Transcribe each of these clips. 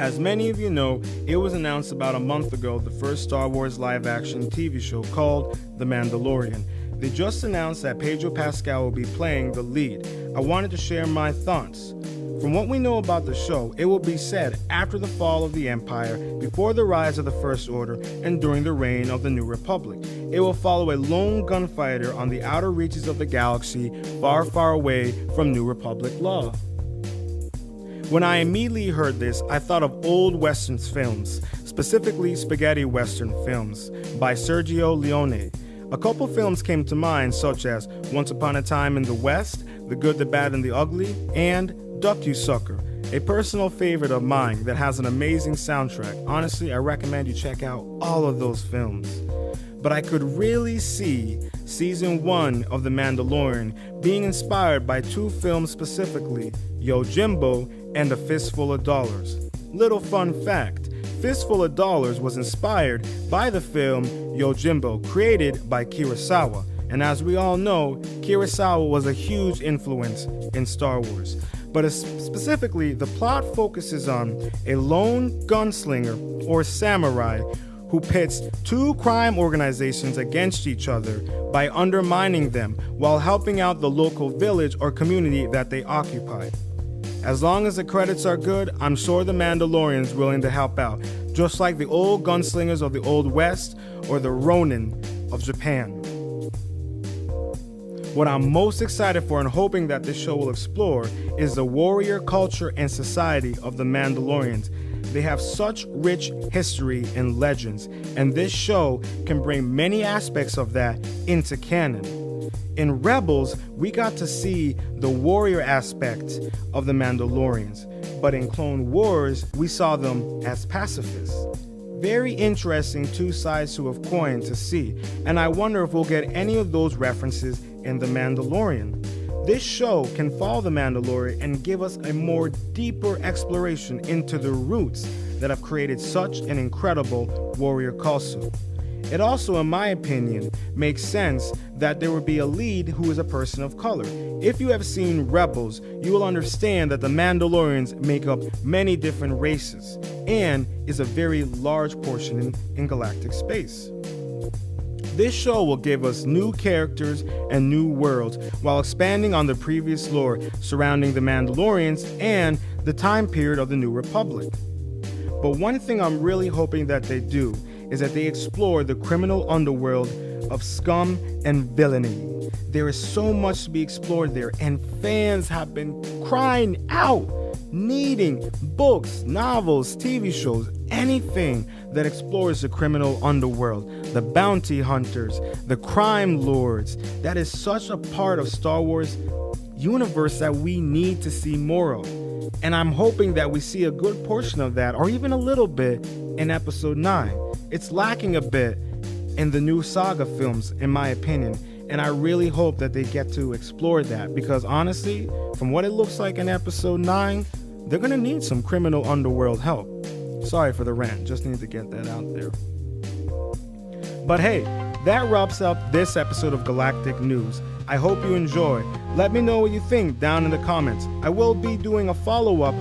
As many of you know, it was announced about a month ago the first Star Wars live-action TV show called The Mandalorian. They just announced that Pedro Pascal will be playing the lead. I wanted to share my thoughts. From what we know about the show, it will be set after the fall of the Empire, before the rise of the First Order, and during the reign of the New Republic. It will follow a lone gunfighter on the outer reaches of the galaxy, far, far away from New Republic law. When I immediately heard this, I thought of old Western films, specifically spaghetti Western films by Sergio Leone. A couple films came to mind, such as Once Upon a Time in the West, The Good, the Bad, and the Ugly, and Duck You Sucker, a personal favorite of mine that has an amazing soundtrack. Honestly, I recommend you check out all of those films. But I could really see season 1 of The Mandalorian being inspired by two films specifically, Yojimbo and A Fistful of Dollars. Little fun fact, Fistful of Dollars was inspired by the film Yojimbo, created by Kurosawa. And as we all know, Kurosawa was a huge influence in Star Wars. But specifically, the plot focuses on a lone gunslinger or samurai who pits two crime organizations against each other by undermining them while helping out the local village or community that they occupy. As long as the credits are good, I'm sure the Mandalorian's willing to help out, just like the old gunslingers of the Old West or the Ronin of Japan. What I'm most excited for and hoping that this show will explore is the warrior culture and society of the Mandalorians. They have such rich history and legends, and this show can bring many aspects of that into canon. In Rebels, we got to see the warrior aspect of the Mandalorians, but in Clone Wars, we saw them as pacifists. Very interesting two sides to a coin to see, and I wonder if we'll get any of those references in The Mandalorian. This show can follow The Mandalorian and give us a more deeper exploration into the roots that have created such an incredible warrior culture. It also, in my opinion, makes sense that there would be a lead who is a person of color. If you have seen Rebels, you will understand that the Mandalorians make up many different races and is a very large portion in galactic space. This show will give us new characters and new worlds while expanding on the previous lore surrounding the Mandalorians and the time period of the New Republic. But one thing I'm really hoping that they do is that they explore the criminal underworld of scum and villainy. There is so much to be explored there, and fans have been crying out, needing books, novels, TV shows, anything that explores the criminal underworld, the bounty hunters, the crime lords. That is such a part of Star Wars universe that we need to see more of. And I'm hoping that we see a good portion of that, or even a little bit, in Episode 9. It's lacking a bit in the new saga films, in my opinion, and I really hope that they get to explore that, because honestly, from what it looks like in Episode 9, they're gonna need some criminal underworld help. Sorry for the rant, just need to get that out there. But hey, that wraps up this episode of Galactic News. I hope you enjoy. Let me know what you think down in the comments. I will be doing a follow-up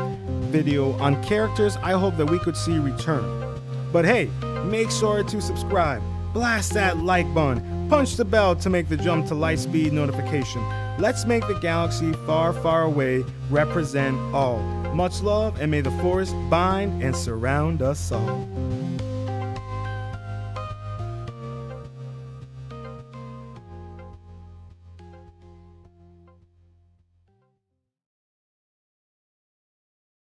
video on characters I hope that we could see return. But hey, make sure to subscribe, blast that like button, punch the bell to make the jump to light speed notification. Let's make the galaxy far, far away represent all. Much love, and may the force bind and surround us all.